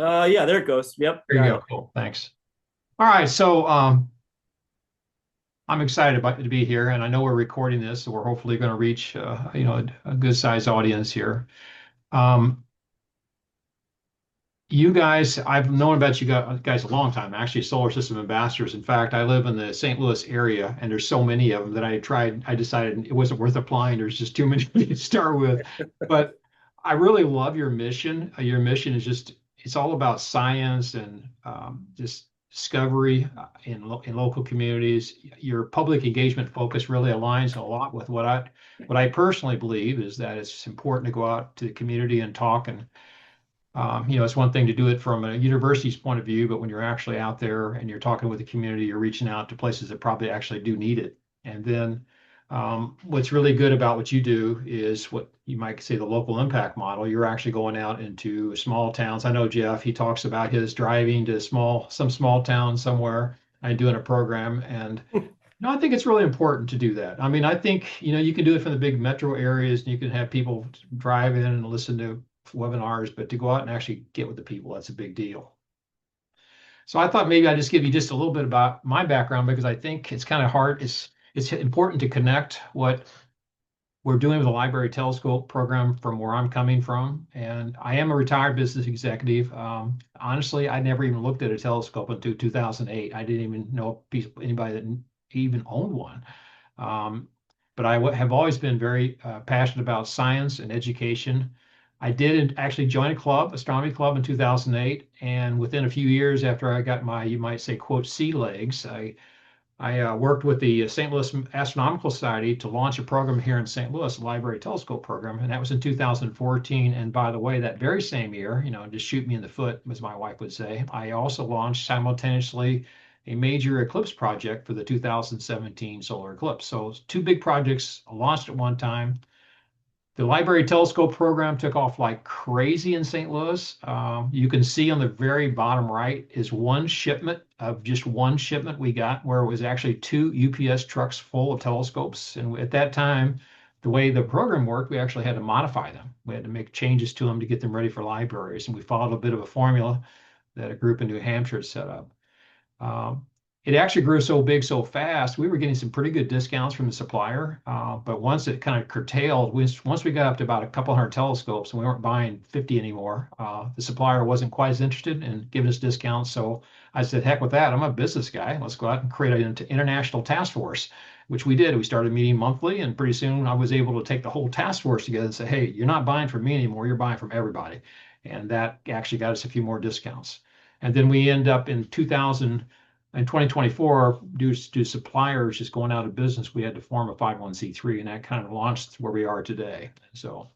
Yeah, there it goes. Yep, There you got go. it. Cool. Thanks. All right. So I'm excited about to be here, and I know we're recording this, so we're hopefully going to reach a good sized audience here. Um, you guys, I've known about you guys a long time. Actually, solar system ambassadors. In fact, I live in the St. Louis area, and there's so many of them that I decided it wasn't worth applying. There's just too many to start with. But I really love your mission. Your mission is it's all about science and just discovery in local communities. Your public engagement focus really aligns a lot with what I personally believe is that it's important to go out to the community and talk and it's one thing to do it from a university's point of view, but when you're actually out there and you're talking with the community, you're reaching out to places that probably actually do need it. And then what's really good about what you do is what you might say the local impact model. You're actually going out into small towns. I know Jeff, he talks about his driving to some small town somewhere and doing a program. And no, I think it's really important to do that. I mean, I think, you can do it from the big metro areas and you can have people drive in and listen to webinars, but to go out and actually get with the people, that's a big deal. So I thought maybe I'd just give you just a little bit about my background because I think it's kind of hard. It's important to connect what we're doing with the Library Telescope program from where I'm coming from. And I am a retired business executive. Honestly, I never even looked at a telescope until 2008. I didn't even know anybody that even owned one. Um, but have always been very passionate about science and education. I did actually join a club, astronomy club in 2008. And within a few years after I got my, you might say, quote, sea legs, I worked with the St. Louis Astronomical Society to launch a program here in St. Louis, a Library Telescope program, and that was in 2014. And by the way, that very same year, just shoot me in the foot, as my wife would say, I also launched simultaneously a major eclipse project for the 2017 solar eclipse. So two big projects launched at one time. The Library Telescope program took off like crazy in St. Louis. You can see on the very bottom right is just one shipment we got, where it was actually two UPS trucks full of telescopes. And at that time, the way the program worked, we actually had to modify them. We had to make changes to them to get them ready for libraries. And we followed a bit of a formula that a group in New Hampshire had set up. Um, it actually grew so big so fast, we were getting some pretty good discounts from the supplier. But once it kind of curtailed, once we got up to about a couple hundred telescopes and we weren't buying 50 anymore, the supplier wasn't quite as interested in giving us discounts. So I said, heck with that. I'm a business guy. Let's go out and create an international task force, which we did. We started meeting monthly, and pretty soon I was able to take the whole task force together and say, hey, you're not buying from me anymore. You're buying from everybody. And that actually got us a few more discounts. And then we end up in 2024, due to suppliers just going out of business, we had to form a 501(c)(3), and that kind of launched where we are today. So,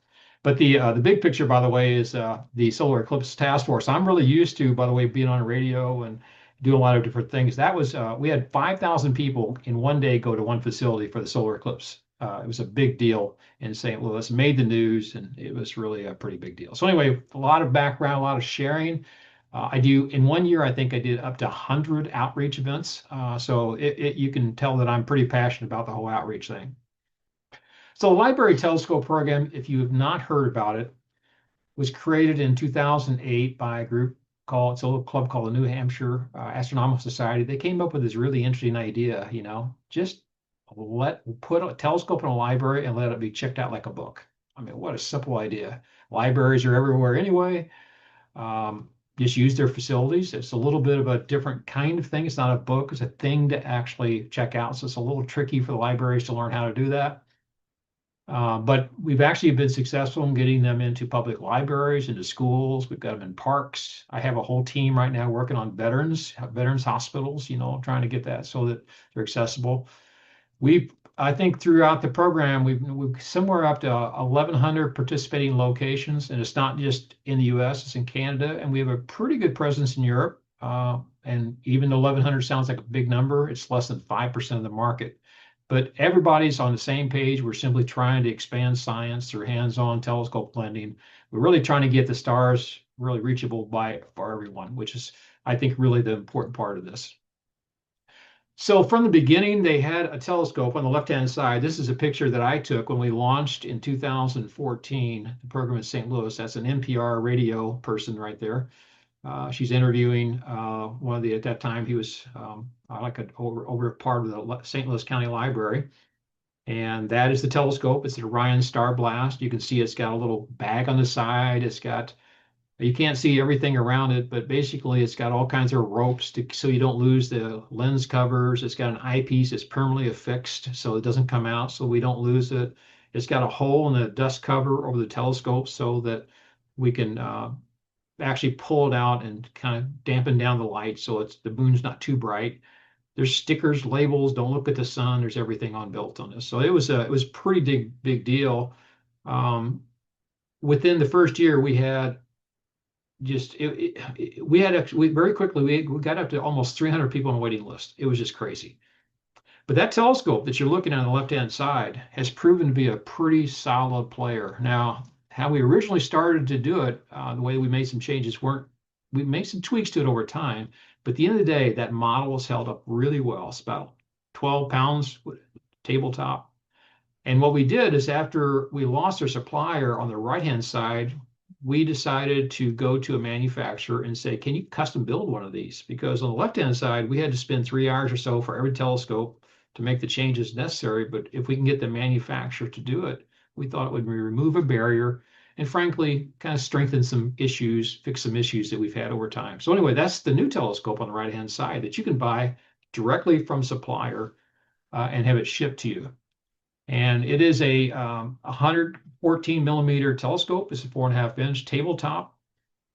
but the big picture, by the way, is the Solar Eclipse Task Force. I'm really used to, by the way, being on the radio and doing a lot of different things. That was we had 5,000 people in one day go to one facility for the solar eclipse. It was a big deal in St. Louis, made the news, and it was really a pretty big deal. So anyway, a lot of background, a lot of sharing. I do in one year, I think I did up to 100 outreach events. So you can tell that I'm pretty passionate about the whole outreach thing. So the Library Telescope program, if you have not heard about it, was created in 2008 by a group it's a little club called the New Hampshire Astronomical Society. They came up with this really interesting idea, just put a telescope in a library and let it be checked out like a book. I mean, what a simple idea. Libraries are everywhere anyway. Just use their facilities. It's a little bit of a different kind of thing. It's not a book, it's a thing to actually check out. So it's a little tricky for the libraries to learn how to do that. But we've actually been successful in getting them into public libraries, into schools. We've got them in parks. I have a whole team right now working on veterans hospitals, trying to get that so that they're accessible. I think throughout the program, we've somewhere up to 1,100 participating locations, and it's not just in the U.S., it's in Canada, and we have a pretty good presence in Europe. And even though 1,100 sounds like a big number, it's less than 5% of the market. But everybody's on the same page. We're simply trying to expand science through hands-on telescope blending. We're really trying to get the stars really reachable for everyone, which is, I think, really the important part of this. So from the beginning, they had a telescope on the left-hand side. This is a picture that I took when we launched in 2014, the program in St. Louis. That's an NPR radio person right there. She's interviewing one of the, at that time, he was like over part of the St. Louis County Library. And that is the telescope. It's the Orion Star Blast. You can see it's got a little bag on the side. It's got, you can't see everything around it, but basically it's got all kinds of ropes so you don't lose the lens covers. It's got an eyepiece that's permanently affixed so it doesn't come out, so we don't lose it. It's got a hole in the dust cover over the telescope so that we can actually pull it out and kind of dampen down the light so the moon's not too bright. There's stickers, labels, don't look at the sun. There's everything on built on this. So it was a pretty big deal. Within the first year, we had just we had actually very quickly we got up to almost 300 people on the waiting list. It was just crazy. But that telescope that you're looking at on the left-hand side has proven to be a pretty solid player. Now, how we originally started to do it, the way we made some changes we made some tweaks to it over time. But at the end of the day, that model was held up really well. It's about 12 pounds tabletop. And what we did is after we lost our supplier on the right-hand side, we decided to go to a manufacturer and say, can you custom build one of these? Because on the left-hand side, we had to spend 3 hours or so for every telescope to make the changes necessary. But if we can get the manufacturer to do it, we thought it would remove a barrier and frankly, kind of strengthen some issues, fix some issues that we've had over time. So anyway, that's the new telescope on the right-hand side that you can buy directly from supplier and have it shipped to you. And it is a 114 millimeter telescope. It's a 4.5 inch tabletop.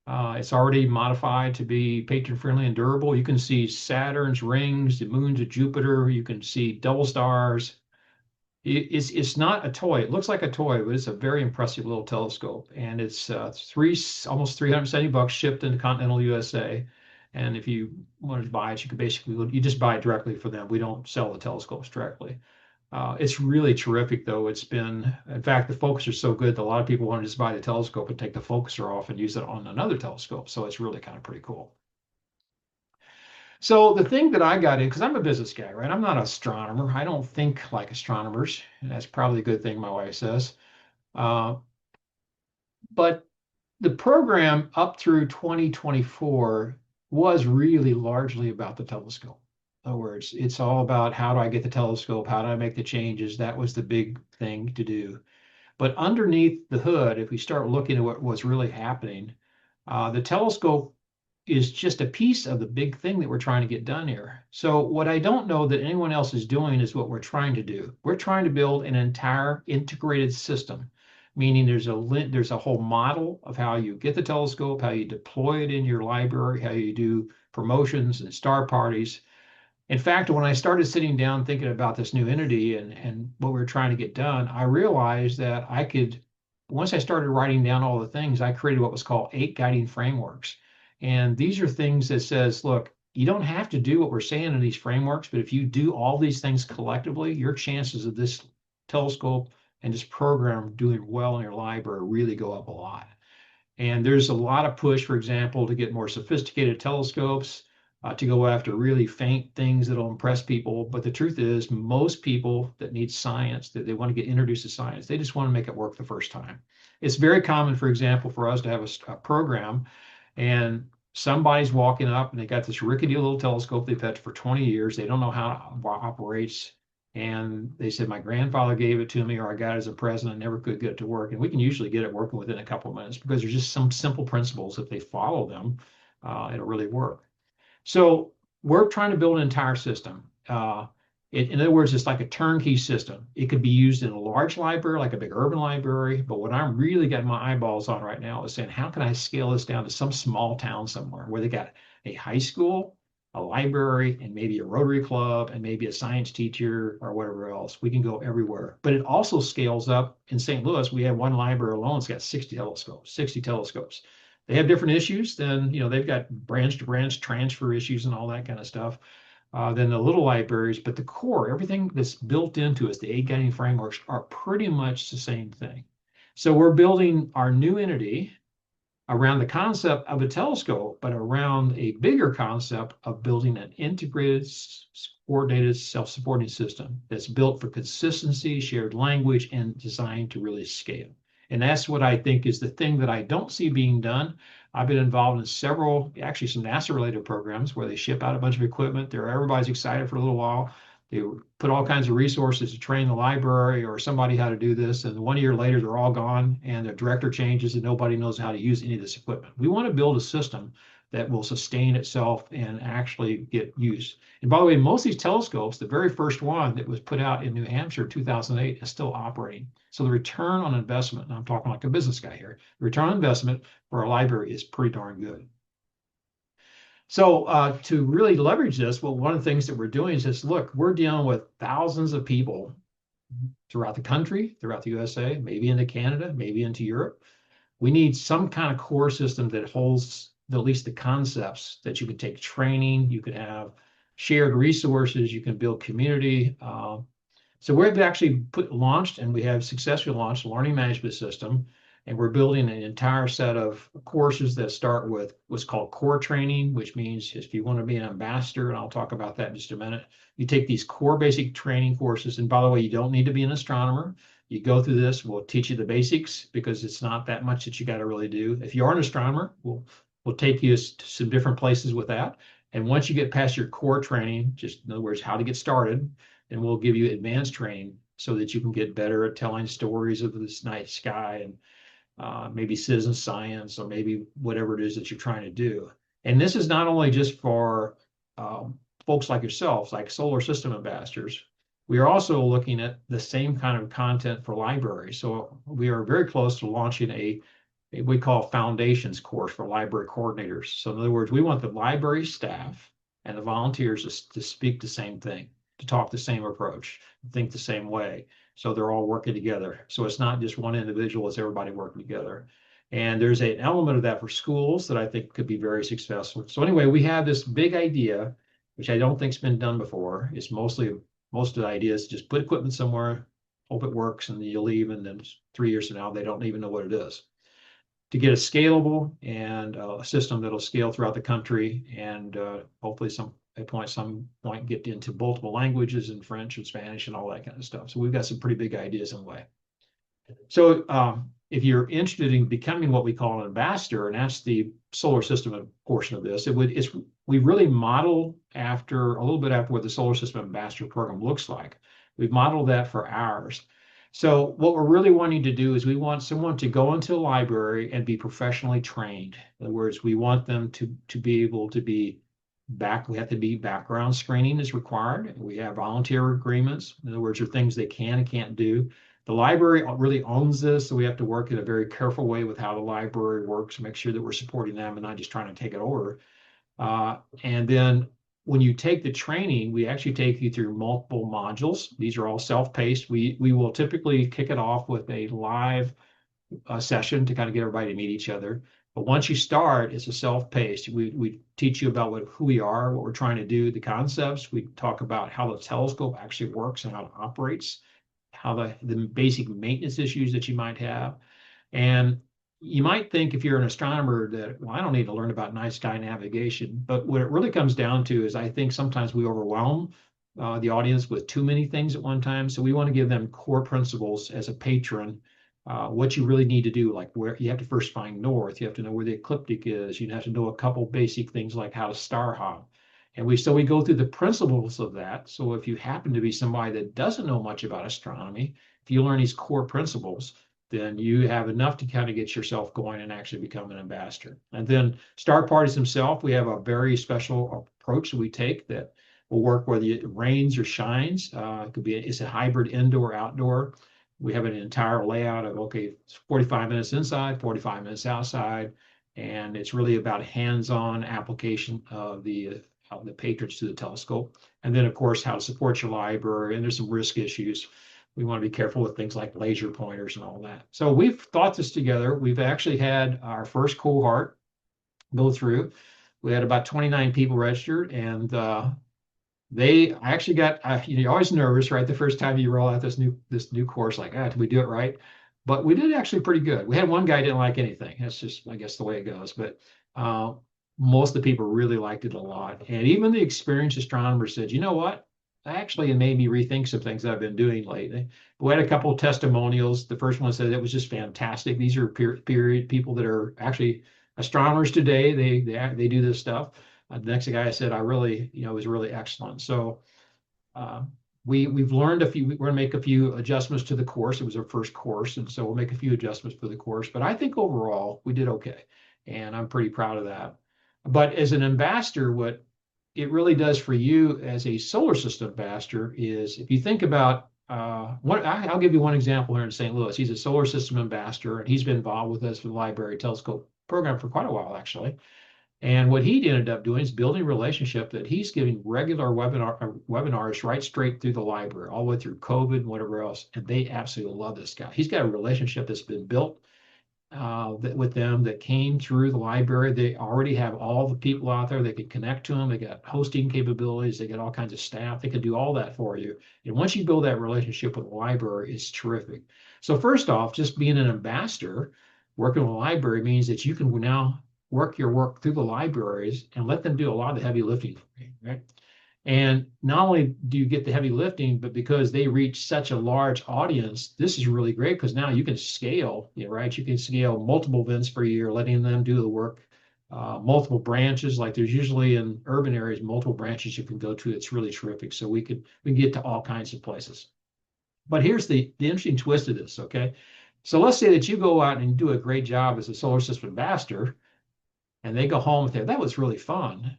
It's already modified to be patron friendly and durable. You can see Saturn's rings, the moons of Jupiter. You can see double stars. It's not a toy. It looks like a toy, but it's a very impressive little telescope. And it's almost $370 shipped into continental USA. And if you wanted to buy it, you just buy it directly for them. We don't sell the telescopes directly. It's really terrific, though. In fact, the focus is so good that a lot of people want to just buy the telescope and take the focuser off and use it on another telescope. So it's really kind of pretty cool. So the thing that I got in, because I'm a business guy, right? I'm not an astronomer. I don't think like astronomers. And that's probably a good thing, my wife says. But the program up through 2024 was really largely about the telescope. In other words, it's all about how do I get the telescope? How do I make the changes? That was the big thing to do. But underneath the hood, if we start looking at what was really happening, the telescope is just a piece of the big thing that we're trying to get done here. So what I don't know that anyone else is doing is what we're trying to do. We're trying to build an entire integrated system, meaning there's a whole model of how you get the telescope, how you deploy it in your library, how you do promotions and star parties. In fact, when I started sitting down thinking about this new entity and what we were trying to get done, I realized that once I started writing down all the things, I created what was called 8 guiding frameworks. And these are things that says, look, you don't have to do what we're saying in these frameworks, but if you do all these things collectively, your chances of this telescope and this program doing well in your library really go up a lot. And there's a lot of push, for example, to get more sophisticated telescopes, to go after really faint things that'll impress people. But the truth is, most people that need science, that they want to get introduced to science, they just want to make it work the first time. It's very common, for example, for us to have a program and somebody's walking up and they got this rickety little telescope they've had for 20 years. They don't know how it operates. And they said, my grandfather gave it to me, or I got it as a present. I never could get it to work. And we can usually get it working within a couple of minutes because there's just some simple principles. If they follow them, it'll really work. So we're trying to build an entire system. In other words, it's like a turnkey system. It could be used in a large library, like a big urban library. But what I'm really getting my eyeballs on right now is saying, how can I scale this down to some small town somewhere where they got a high school, a library, and maybe a Rotary Club, and maybe a science teacher or whatever else. We can go everywhere. But it also scales up. In St. Louis, we have one library alone. It's got 60 telescopes. They have different issues than, they've got branch to branch transfer issues and all that kind of stuff than the little libraries. But the core, everything that's built into us, the 8 guiding frameworks, are pretty much the same thing. So we're building our new entity around the concept of a telescope, but around a bigger concept of building an integrated, coordinated, self-supporting system that's built for consistency, shared language, and designed to really scale. And that's what I think is the thing that I don't see being done. I've been involved in several, actually some NASA-related programs where they ship out a bunch of equipment. Everybody's excited for a little while. They put all kinds of resources to train the library or somebody how to do this, and 1 year later they're all gone, and the director changes, and nobody knows how to use any of this equipment. We want to build a system that will sustain itself and actually get used. And by the way, most of these telescopes, the very first one that was put out in New Hampshire, 2008, is still operating. So the return on investment, and I'm talking like a business guy here, the return on investment for a library is pretty darn good. So to really leverage this, well, one of the things that we're doing is just, look, we're dealing with thousands of people throughout the country, throughout the USA, maybe into Canada, maybe into Europe. We need some kind of core system that holds at least the concepts that you could take training, you could have shared resources, you can build community. So we've actually launched, and we have successfully launched a learning management system, and we're building an entire set of courses that start with what's called core training, which means if you want to be an ambassador, and I'll talk about that in just a minute, you take these core basic training courses. And by the way, you don't need to be an astronomer. You go through this, we'll teach you the basics because it's not that much that you got to really do. If you are an astronomer, we'll take you to some different places with that. And once you get past your core training, just in other words, how to get started, then we'll give you advanced training so that you can get better at telling stories of this night sky and maybe citizen science or maybe whatever it is that you're trying to do. And this is not only just for folks like yourselves, like solar system ambassadors. We are also looking at the same kind of content for libraries. So we are very close to launching a we call foundations course for library coordinators. So in other words, we want the library staff and the volunteers to speak the same thing, to talk the same approach, think the same way. So they're all working together. So it's not just one individual, it's everybody working together. And there's an element of that for schools that I think could be very successful. So anyway, we have this big idea, which I don't think's been done before. It's most of the ideas just put equipment somewhere, hope it works, and then you leave, and then 3 years from now, they don't even know what it is. To get a scalable and a system that'll scale throughout the country and hopefully some point get into multiple languages and French and Spanish and all that kind of stuff. So we've got some pretty big ideas in the way. So if you're interested in becoming what we call an ambassador, and that's the solar system portion of this, we really model after a little bit after what the solar system ambassador program looks like. We've modeled that for ours. So what we're really wanting to do is we want someone to go into a library and be professionally trained. In other words, we want them to be able to be we have to be background screening is required. We have volunteer agreements. In other words, there are things they can and can't do. The library really owns this, so we have to work in a very careful way with how the library works, make sure that we're supporting them and not just trying to take it over. And then when you take the training, we actually take you through multiple modules. These are all self-paced. We will typically kick it off with a live session to kind of get everybody to meet each other. But once you start, it's a self-paced. We teach you about who we are, what we're trying to do, the concepts. We talk about how the telescope actually works and how it operates, how the basic maintenance issues that you might have. And you might think if you're an astronomer that, well, I don't need to learn about night sky navigation. But what it really comes down to is I think sometimes we overwhelm the audience with too many things at one time. So we want to give them core principles as a patron, what you really need to do, like where you have to first find north, you have to know where the ecliptic is, you have to know a couple basic things like how to star hop. And we go through the principles of that. So if you happen to be somebody that doesn't know much about astronomy, if you learn these core principles, then you have enough to kind of get yourself going and actually become an ambassador. And then Star Parties themselves, we have a very special approach that we take that will work whether it rains or shines. It's a hybrid indoor outdoor. We have an entire layout of, okay, 45 minutes inside, 45 minutes outside. And it's really about hands-on application of the patrons to the telescope. And then of course, how to support your library. And there's some risk issues. We want to be careful with things like laser pointers and all that. So we've thought this together. We've actually had our first cohort go through. We had about 29 people registered, and I actually got, you're always nervous, right? The first time you roll out this new course, like, did we do it right? But we did actually pretty good. We had one guy didn't like anything. That's just, I guess, the way it goes. But most of the people really liked it a lot. And even the experienced astronomers said, you know what? Actually, it made me rethink some things I've been doing lately. We had a couple of testimonials. The first one said it was just fantastic. These are period people that are actually astronomers today, they do this stuff. The next guy said, I really, it was really excellent. So uh, we've learned a few. We're going to make a few adjustments to the course. It was our first course, and so we'll make a few adjustments for the course. But I think overall we did okay, and I'm pretty proud of that. But as an ambassador, what it really does for you as a solar system ambassador is if you think about I'll give you one example here in St. Louis. He's a solar system ambassador, and he's been involved with us for the Library Telescope program for quite a while, actually. And what he ended up doing is building a relationship that he's giving regular webinars right straight through the library, all the way through COVID and whatever else. And they absolutely love this guy. He's got a relationship that's been built with them that came through the library. They already have all the people out there. They can connect to them. They got hosting capabilities. They got all kinds of staff. They can do all that for you. And once you build that relationship with the library, it's terrific. So first off, just being an ambassador, working with a library means that you can now work your work through the libraries and let them do a lot of the heavy lifting for you, right? And not only do you get the heavy lifting, but because they reach such a large audience, this is really great because now you can scale, right? You can scale multiple events per year, letting them do the work, multiple branches. Like there's usually in urban areas, multiple branches you can go to. It's really terrific. So we can get to all kinds of places. But here's the interesting twist of this, okay? So let's say that you go out and do a great job as a solar system ambassador, and they go home with it. That was really fun.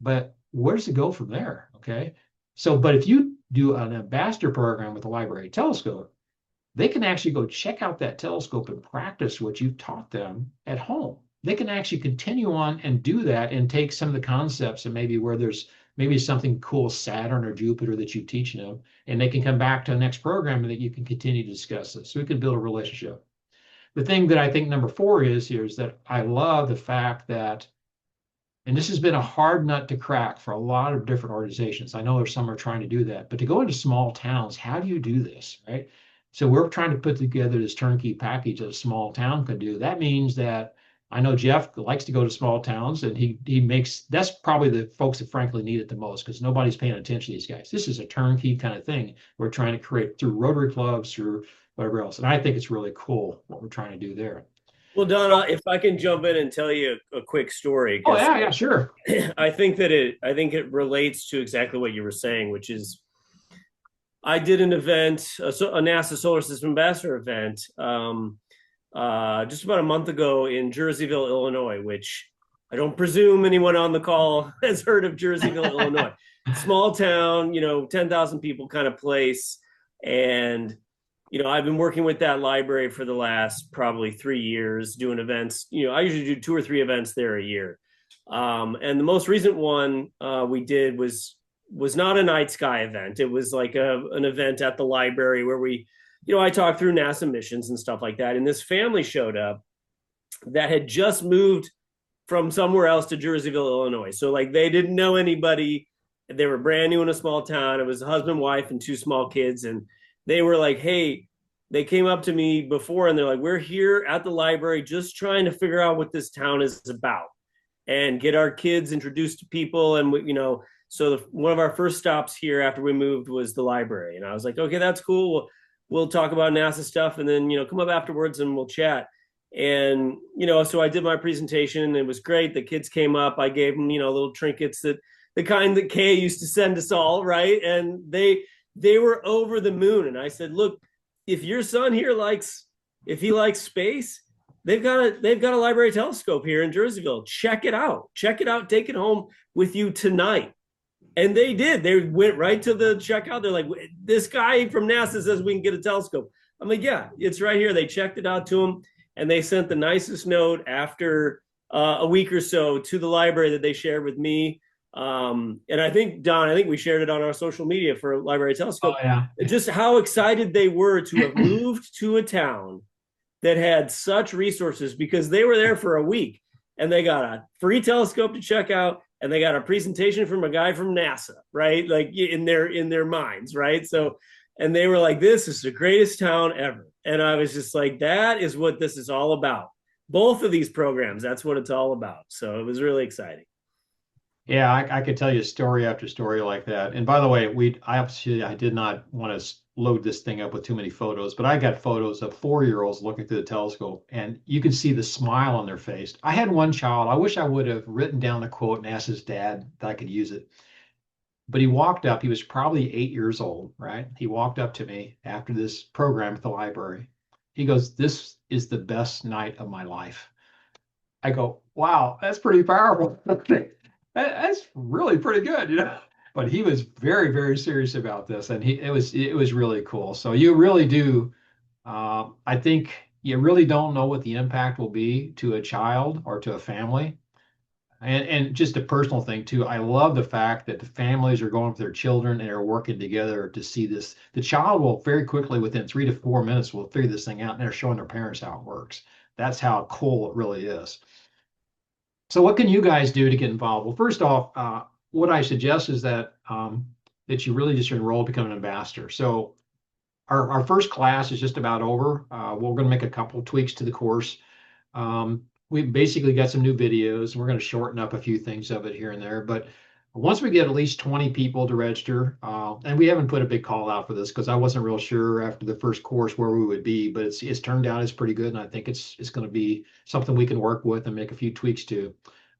But where does it go from there? Okay. So, but if you do an ambassador program with the Library Telescope, they can actually go check out that telescope and practice what you've taught them at home. They can actually continue on and do that and take some of the concepts and maybe where there's maybe something cool, Saturn or Jupiter that you teach them, and they can come back to the next program and that you can continue to discuss this. So we can build a relationship. The thing that I think number 4 is here is that I love the fact that, and this has been a hard nut to crack for a lot of different organizations. I know there's some are trying to do that, but to go into small towns, how do you do this, right? So we're trying to put together this turnkey package that a small town can do. That means that I know Jeff likes to go to small towns, and he makes, that's probably the folks that frankly need it the most because nobody's paying attention to these guys. This is a turnkey kind of thing we're trying to create through Rotary clubs, through whatever else. And I think it's really cool what we're trying to do there. Well, Don, if I can jump in and tell you a quick story. Oh yeah, sure. I think it relates to exactly what you were saying, which is I did an event, a NASA Solar System Ambassador event, just about a month ago in Jerseyville, Illinois, which I don't presume anyone on the call has heard of Jerseyville, Illinois. Small town, 10,000 people kind of place. And I've been working with that library for the last probably 3 years doing events. I usually do 2 or 3 events there a year. And the most recent one we did was not a night sky event. It was like an event at the library where we, I talked through NASA missions and stuff like that. And this family showed up that had just moved from somewhere else to Jerseyville, Illinois. So like they didn't know anybody. They were brand new in a small town. It was a husband, wife, and 2 small kids. And they were like, hey, they came up to me before and they're like, we're here at the library just trying to figure out what this town is about and get our kids introduced to people. And, so one of our first stops here after we moved was the library. And I was like, okay, that's cool. We'll talk about NASA stuff and then, come up afterwards and we'll chat. And, so I did my presentation. It was great. The kids came up. I gave them, little trinkets that the kind that Kay used to send us all, right? And they were over the moon. And I said, look, if your son here likes space, they've got a library telescope here in Jerseyville. Check it out. Take it home with you tonight. And they did. They went right to the checkout. They're like, this guy from NASA says we can get a telescope. I'm like, yeah, it's right here. They checked it out to him, and they sent the nicest note after a week or so to the library that they shared with me. And I think, Don, we shared it on our social media for Library Telescope. Oh, yeah. Just how excited they were to have moved to a town that had such resources because they were there for a week and they got a free telescope to check out and they got a presentation from a guy from NASA, right? Like in their minds, right? So, and they were like, this is the greatest town ever. And I was just like, that is what this is all about. Both of these programs, that's what it's all about. So it was really exciting. Yeah, I could tell you story after story like that. And by the way, I did not want to load this thing up with too many photos, but I got photos of 4-year-olds looking through the telescope, and you can see the smile on their face. I had one child, I wish I would have written down the quote and asked his dad that I could use it. But he walked up, he was probably 8 years old, right? He walked up to me after this program at the library. He goes, "This is the best night of my life." I go, wow, that's pretty powerful. That's really pretty good, you know. But he was very, very serious about this, and it was really cool. So you really do. I think you really don't know what the impact will be to a child or to a family, and just a personal thing too. I love the fact that the families are going with their children and are working together to see this. The child will very quickly, within 3 to 4 minutes, will figure this thing out, and they're showing their parents how it works. That's how cool it really is. So what can you guys do to get involved? Well, first off, what I suggest is that you really just enroll, become an ambassador. So our first class is just about over. We're going to make a couple of tweaks to the course. We basically got some new videos. We're going to shorten up a few things of it here and there. But once we get at least 20 people to register, and we haven't put a big call out for this because I wasn't real sure after the first course where we would be, but it's turned out it's pretty good, and I think it's going to be something we can work with and make a few tweaks to.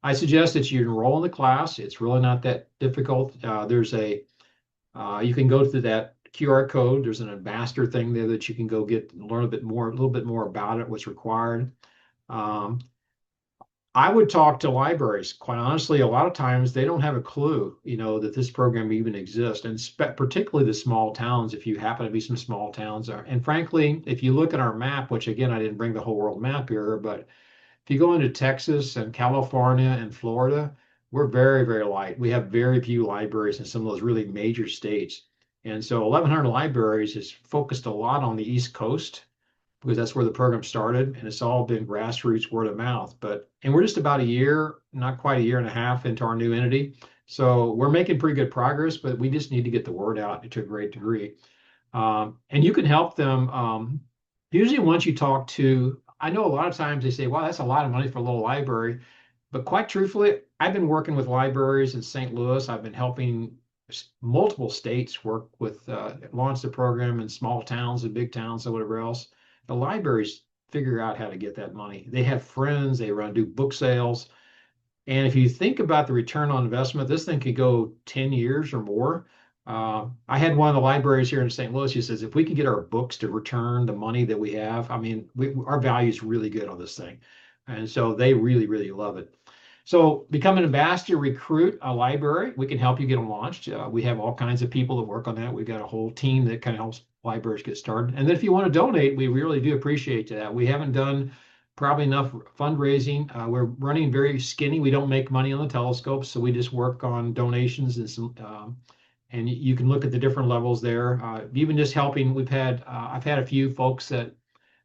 I suggest that you enroll in the class. It's really not that difficult. You can go to that QR code. There's an ambassador thing there that you can go get and learn a little bit more about it, what's required. Um, I would talk to libraries. Quite honestly, a lot of times they don't have a clue, that this program even exists, and particularly the small towns. If you happen to be some small towns, and frankly, if you look at our map, which again I didn't bring the whole world map here, but if you go into Texas and California and Florida, we're very, very light. We have very few libraries in some of those really major states, and so 1,100 libraries is focused a lot on the East Coast because that's where the program started, and it's all been grassroots word of mouth. And we're just about a year, not quite a year and a half into our new entity. So we're making pretty good progress, but we just need to get the word out to a great degree. And you can help them. Usually, once you talk to, I know a lot of times they say, wow, that's a lot of money for a little library. But quite truthfully, I've been working with libraries in St. Louis. I've been helping multiple states work with, launch the program in small towns and big towns and whatever else. The libraries figure out how to get that money. They have friends, they do book sales. And if you think about the return on investment, this thing could go 10 years or more. I had one of the libraries here in St. Louis. He says, if we can get our books to return the money that we have, I mean, our value is really good on this thing. And so they really, really love it. So become an ambassador, recruit a library. We can help you get them launched. We have all kinds of people that work on that. We've got a whole team that kind of helps libraries get started. And then if you want to donate, we really do appreciate that. We haven't done probably enough fundraising. We're running very skinny. We don't make money on the telescopes, so we just work on donations and some. And you can look at the different levels there. Even just helping, I've had a few folks that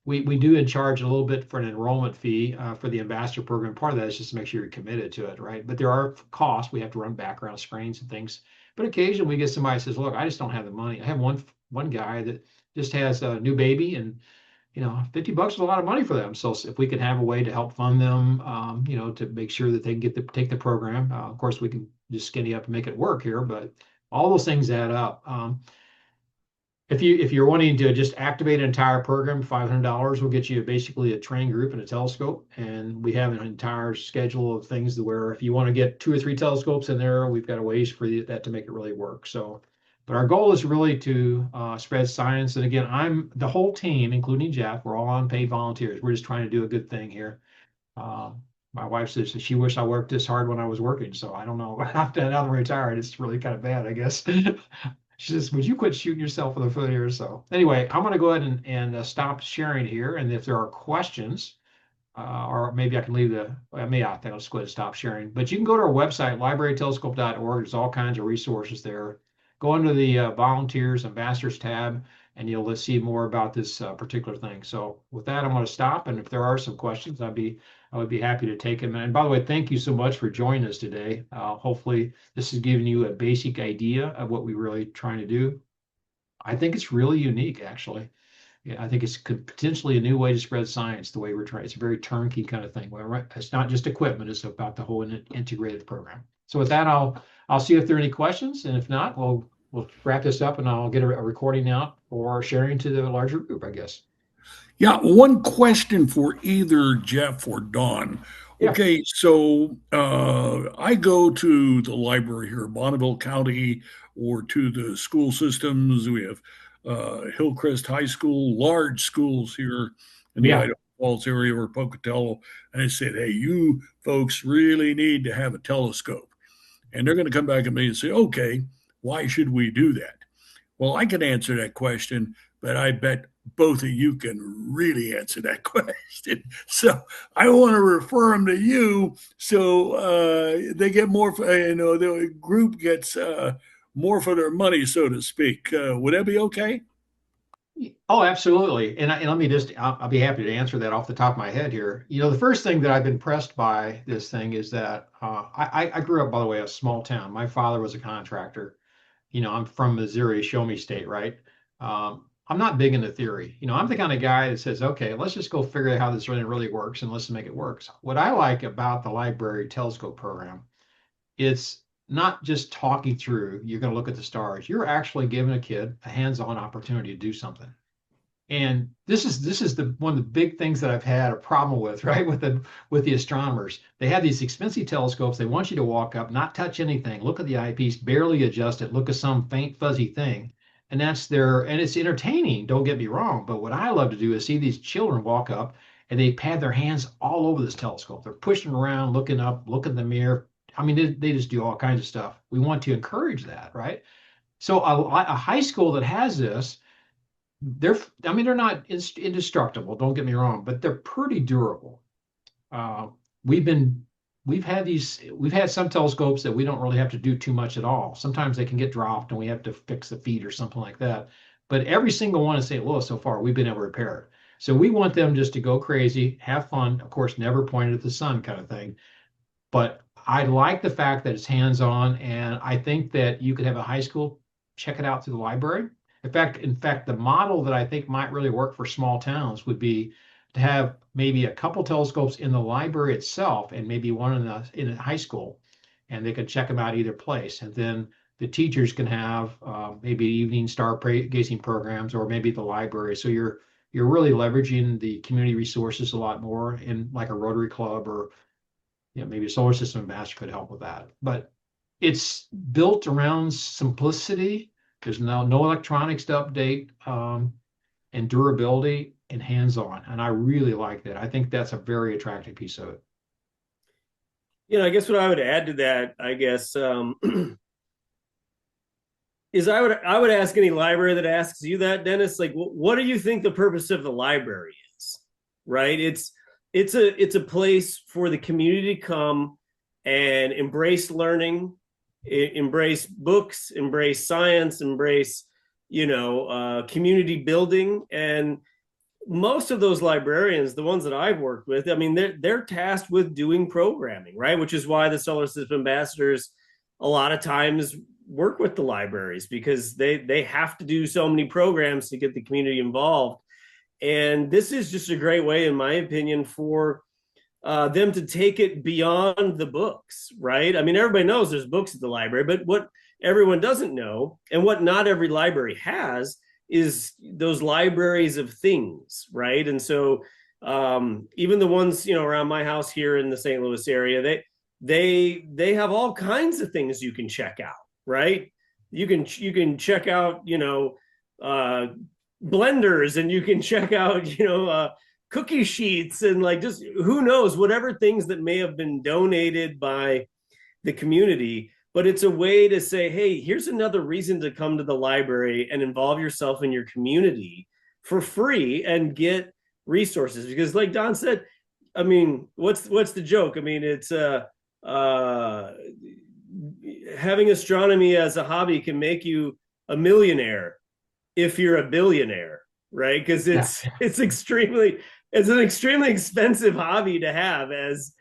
we do charge a little bit for an enrollment fee for the ambassador program. Part of that is just to make sure you're committed to it, right? But there are costs. We have to run background screens and things. But occasionally we get somebody who says, "Look, I just don't have the money." I have one guy that just has a new baby, and $50 is a lot of money for them. So if we can have a way to help fund them, to make sure that they can take the program, of course we can just skinny up and make it work here, but all those things add up. If you're wanting to just activate an entire program, $500 will get you basically a train group and a telescope. And we have an entire schedule of things where if you want to get 2 or 3 telescopes in there, we've got a ways for that to make it really work. So, but our goal is really to spread science. And again, the whole team, including Jeff, we're all on paid volunteers. We're just trying to do a good thing here. My wife says she wished I worked this hard when I was working. So I don't know. Now that I'm retired, it's really kind of bad, I guess. She says, would you quit shooting yourself in the foot here? So anyway, I'm going to go ahead and stop sharing here. And if there are questions, or maybe I can leave I think I'll just go ahead and stop sharing. But you can go to our website, librarytelescope.org. There's all kinds of resources there. Go into the volunteers, ambassadors tab, and you'll see more about this particular thing. So with that, I'm going to stop. And if there are some questions, I would be happy to take them. And by the way, thank you so much for joining us today. Hopefully this has given you a basic idea of what we're really trying to do. I think it's really unique, actually. Yeah, I think it's potentially a new way to spread science the way we're trying. It's a very turnkey kind of thing. It's not just equipment, it's about the whole integrated program. So with that, I'll see if there are any questions. And if not, we'll wrap this up and I'll get a recording out for sharing to the larger group, I guess. Yeah, one question for either Jeff or Don. Yeah. Okay, so I go to the library here in Bonneville County or to the school systems. We have Hillcrest High School, large schools here in the Yeah. Idaho Falls area or Pocatello. And I said, hey, you folks really need to have a telescope. And they're going to come back at me and say, okay, why should we do that? Well, I can answer that question, but I bet both of you can really answer that question. So I want to refer them to you so they get more, the group gets more for their money, so to speak. Would that be okay? Oh, absolutely. And let me just, I'll be happy to answer that off the top of my head here. The first thing that I've been impressed by this thing is that I grew up, by the way, a small town. My father was a contractor. I'm from Missouri, show me state, right? I'm not big into theory. I'm the kind of guy that says, okay, let's just go figure out how this really works and let's make it work. So what I like about the library telescope program, it's not just talking through, you're going to look at the stars. You're actually giving a kid a hands-on opportunity to do something. And this is the one of the big things that I've had a problem with, right? With the astronomers. They have these expensive telescopes. They want you to walk up, not touch anything, look at the eyepiece, barely adjust it, look at some faint fuzzy thing. And it's entertaining, don't get me wrong. But what I love to do is see these children walk up and they pad their hands all over this telescope. They're pushing around, looking up, looking in the mirror. I mean, they just do all kinds of stuff. We want to encourage that, right? So a high school that has this, they're not indestructible, don't get me wrong, but they're pretty durable. Uh, we've been we've had some telescopes that we don't really have to do too much at all. Sometimes they can get dropped and we have to fix the feet or something like that. But every single one in St. Louis so far, we've been able to repair it. So we want them just to go crazy, have fun, of course, never pointed at the sun kind of thing. But I like the fact that it's hands-on, and I think that you could have a high school check it out through the library. In fact, the model that I think might really work for small towns would be to have maybe a couple telescopes in the library itself and maybe one in a high school, and they can check them out either place. And then the teachers can have maybe evening star gazing programs, or maybe the library. So you're really leveraging the community resources a lot more in like a Rotary Club, or maybe a solar system ambassador could help with that. But it's built around simplicity. There's no electronics to update, and durability and hands-on. And I really like that. I think that's a very attractive piece of it. I guess what I would add to that, I guess, is I would ask any library that asks you that, Dennis, like, what do you think the purpose of the library is? Right? It's a place for the community to come and embrace learning, embrace books, embrace science, embrace community building. And most of those librarians, the ones that I've worked with, I mean, they're tasked with doing programming, right? Which is why the Solar System Ambassadors a lot of times work with the libraries, because they have to do so many programs to get the community involved. And this is just a great way, in my opinion, for them to take it beyond the books, right? I mean, everybody knows there's books at the library, but what everyone doesn't know, and what not every library has, is those libraries of things, right? And so even the ones around my house here in the St. Louis area, they have all kinds of things you can check out, right? You can check out blenders, and you can check out cookie sheets, and like, just who knows, whatever things that may have been donated by the community. But it's a way to say, hey, here's another reason to come to the library and involve yourself in your community for free and get resources. Because like Don said, I mean, what's the joke? I mean, it's having astronomy as a hobby can make you a millionaire if you're a billionaire, right? Because it's an extremely expensive hobby to have, as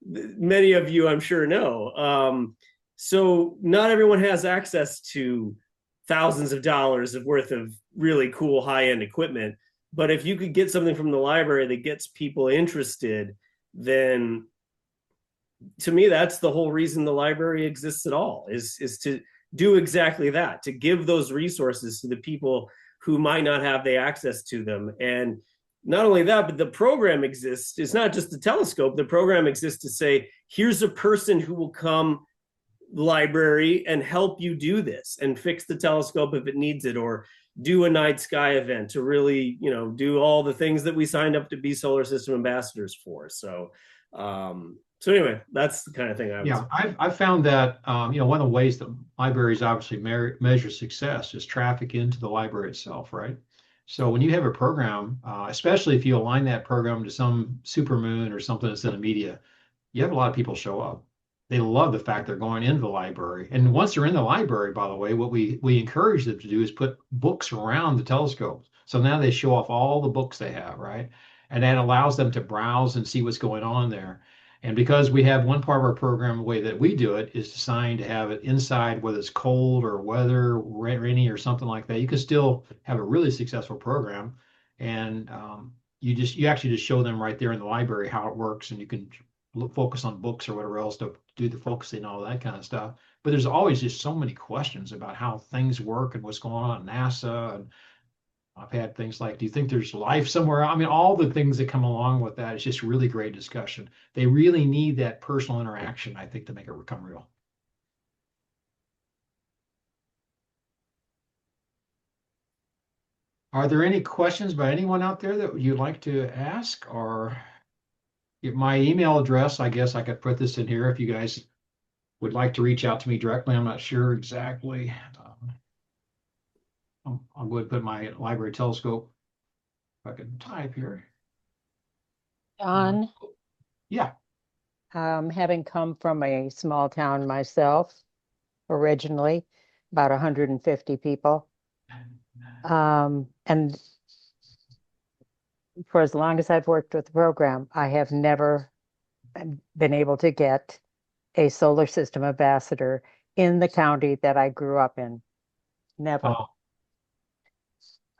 many of you I'm sure know. So not everyone has access to thousands of dollars worth of really cool high-end equipment. But if you could get something from the library that gets people interested, then to me, that's the whole reason the library exists at all, is to do exactly that, to give those resources to the people who might not have the access to them. And not only that, but the program exists. It's not just the telescope. The program exists to say, here's a person who will come library and help you do this and fix the telescope if it needs it, or do a night sky event to really, do all the things that we signed up to be solar system ambassadors for. So anyway, that's the kind of thing I would say. I've found that one of the ways that libraries obviously measure success is traffic into the library itself, right? So when you have a program, especially if you align that program to some supermoon or something that's in the media, you have a lot of people show up. They love the fact they're going into the library. And once they're in the library, by the way, what we encourage them to do is put books around the telescopes. So now they show off all the books they have, right? And that allows them to browse and see what's going on there. And because we have one part of our program, the way that we do it is designed to have it inside, whether it's cold or weather, rainy or something like that, you can still have a really successful program. And you actually just show them right there in the library how it works, and you can focus on books or whatever else to do the focusing and all that kind of stuff. But there's always just so many questions about how things work and what's going on at NASA. And I've had things like, do you think there's life somewhere? I mean, all the things that come along with that. It's just really great discussion. They really need that personal interaction, I think, to make it become real. Are there any questions by anyone out there that you'd like to ask? Or my email address, I guess I could put this in here if you guys would like to reach out to me directly. I'm not sure exactly. I'll go ahead and put my library telescope. If I can type here. John, Yeah. having come from a small town myself, originally, about 150 people. And for as long as I've worked with the program, I have never been able to get a solar system ambassador in the county that I grew up in. Never.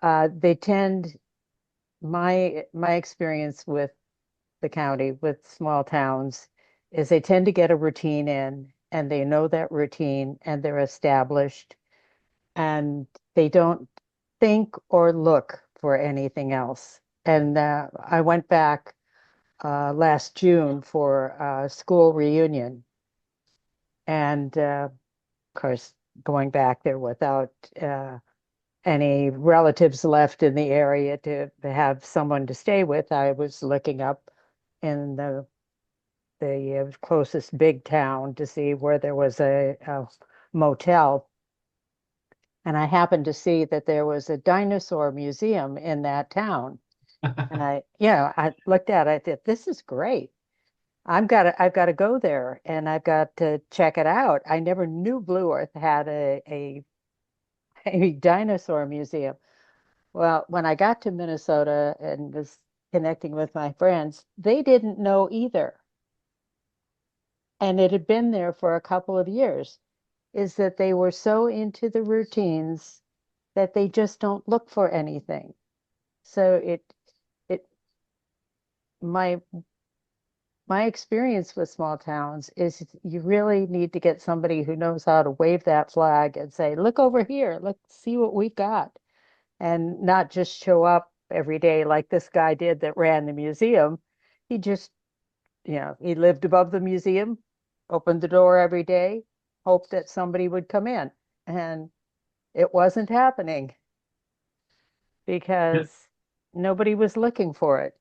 They tend, my experience with the county, with small towns, is they tend to get a routine in, and they know that routine, and they're established, and they don't think or look for anything else. And I went back last June for a school reunion, and of course, going back there without any relatives left in the area to have someone to stay with, I was looking up in the closest big town to see where there was a motel. And I happened to see that there was a dinosaur museum in that town. And I looked at it, I thought, this is great. I've got to go there, and I've got to check it out. I never knew Blue Earth had a dinosaur museum. Well, when I got to Minnesota and was connecting with my friends, they didn't know either. And it had been there for a couple of years, is that they were so into the routines that they just don't look for anything. So my experience with small towns is you really need to get somebody who knows how to wave that flag and say, look over here, let's see what we've got. And not just show up every day like this guy did that ran the museum. He just, he lived above the museum, opened the door every day, hoped that somebody would come in. And it wasn't happening because nobody was looking for it.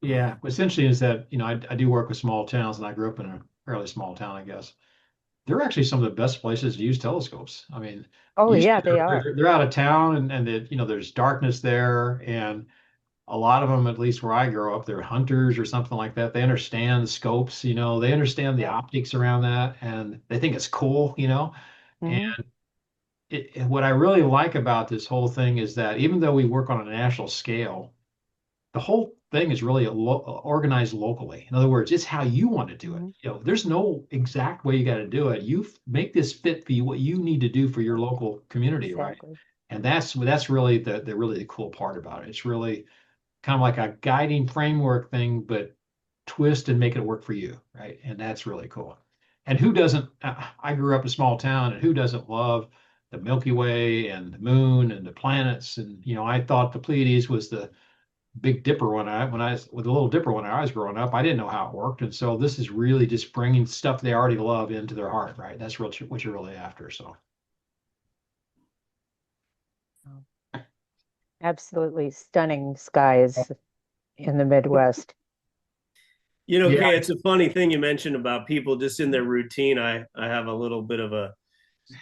Yeah, what's interesting is that, I do work with small towns, and I grew up in a fairly small town, I guess. They're actually some of the best places to use telescopes. I mean, Oh, yeah, they're, they are. they're out of town, and there's darkness there. And a lot of them, at least where I grew up, they're hunters or something like that. They understand the scopes, they understand the optics around that, and they think it's cool, Mhm. And what I really like about this whole thing is that even though we work on a national scale, the whole thing is really organized locally. In other words, it's how you want to do it. Mhm. There's no exact way you got to do it. You make this fit for you, what you need to do for your local community, right? Exactly. And that's really the cool part about it. It's really kind of like a guiding framework thing, but twist and make it work for you, right? And that's really cool. And who doesn't? I grew up in a small town, and who doesn't love the Milky Way and the moon and the planets? And I thought the Pleiades was the Big Dipper with the Little Dipper when I was growing up. I didn't know how it worked, and so this is really just bringing stuff they already love into their heart, right? That's what you're really after. So. Absolutely stunning skies in the Midwest. Kay, it's a funny thing you mentioned about people just in their routine. I have a little bit of a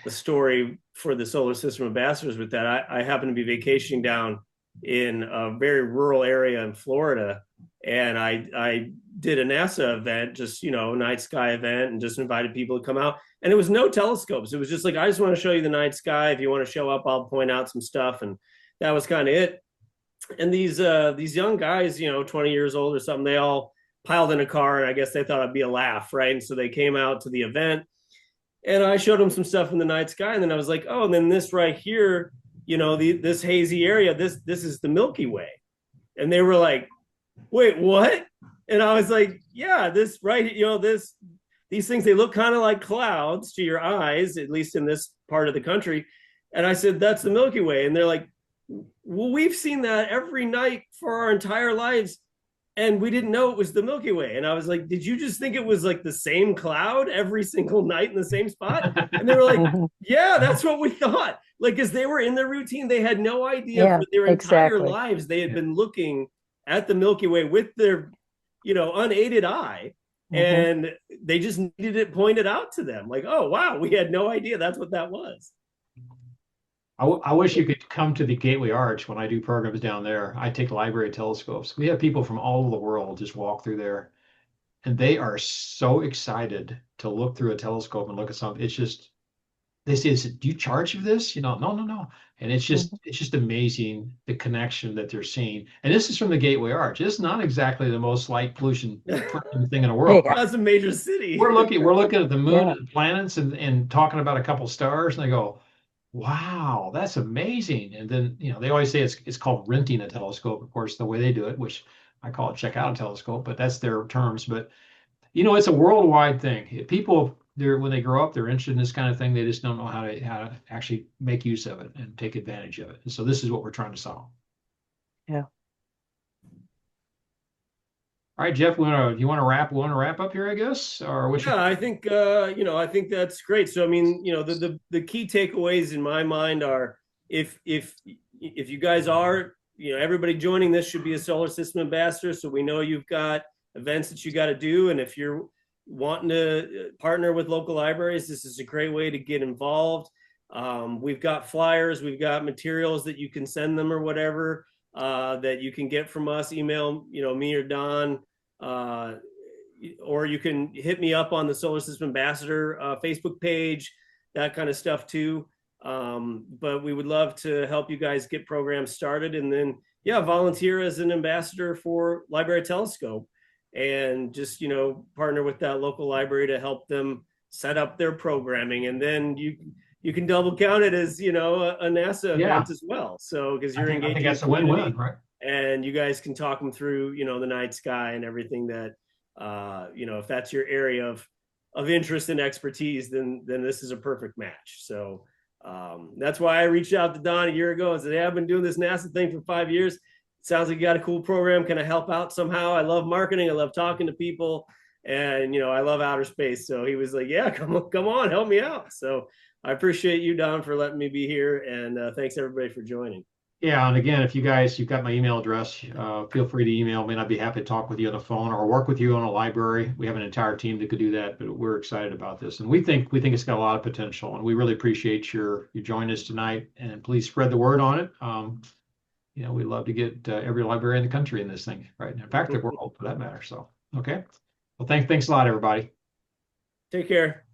story for the Solar System Ambassadors with that. I happen to be vacationing down in a very rural area in Florida, and I did a NASA event, just night sky event, and just invited people to come out. And it was no telescopes. It was just like, I just want to show you the night sky. If you want to show up, I'll point out some stuff, and that was kind of it. And these young guys, 20 years old or something, they all piled in a car, and I guess they thought it'd be a laugh, right? And so they came out to the event, and I showed them some stuff in the night sky, and then I was like, oh, and then this right here, this hazy area, this is the Milky Way. And they were like, wait, what? And I was like, yeah, this right, these things, they look kind of like clouds to your eyes, at least in this part of the country. And I said, that's the Milky Way. And they're like, well, we've seen that every night for our entire lives, and we didn't know it was the Milky Way. And I was like, did you just think it was like the same cloud every single night in the same spot? And they were like, yeah, that's what we thought. Like, because they were in their routine, they had no idea for their entire lives. They had been looking at the Milky Way with their, unaided eye, and they just needed it pointed out to them. Like, oh, wow, we had no idea that's what that was. I wish you could come to the Gateway Arch when I do programs down there. I take library telescopes. We have people from all over the world just walk through there, and they are so excited to look through a telescope and look at something. It's just, they say, do you charge for this? No. And it's just amazing, the connection that they're seeing. And this is from the Gateway Arch. It's not exactly the most light pollution thing in the world. That's a major city. We're looking at the moon and the planets and talking about a couple stars, and they go, wow, that's amazing. And then, they always say it's called renting a telescope, of course, the way they do it, which I call it check out a telescope, but that's their terms. But, it's a worldwide thing. People, when they grow up, they're interested in this kind of thing. They just don't know how to actually make use of it and take advantage of it. And so this is what we're trying to solve. Yeah. All right, Jeff, you want to wrap up here, I guess, or I think I think that's great. So I mean, the key takeaways in my mind are, if you guys are, everybody joining this should be a Solar System Ambassador, so we know you've got events that you got to do, and if you're wanting to partner with local libraries, this is a great way to get involved. We've got flyers, we've got materials that you can send them or whatever, that you can get from us. Email me or Don. Or you can hit me up on the Solar System Ambassador Facebook page, that kind of stuff too. But we would love to help you guys get programs started, and then volunteer as an ambassador for Library Telescope, and just partner with that local library to help them set up their programming, and then you can double count it as a NASA event as well. So because you're engaging, I think that's a win-win, right? And you guys can talk them through, the night sky and everything that, if that's your area of interest and expertise, then this is a perfect match. So that's why I reached out to Don a year ago and said, hey, I've been doing this NASA thing for 5 years. It sounds like you got a cool program. Can I help out somehow? I love marketing. I love talking to people, and, I love outer space. So he was like, yeah, come on, help me out. So I appreciate you, Don, for letting me be here. And thanks everybody for joining. Yeah, and again, if you've got my email address, feel free to email me, and I'd be happy to talk with you on the phone or work with you on a library. We have an entire team that could do that, but we're excited about this, and we think it's got a lot of potential, and we really appreciate you joining us tonight. And please spread the word on it. We'd love to get every library in the country in this thing, right? In fact, the world, for that matter. So, okay. Well, thanks a lot, everybody. Take care.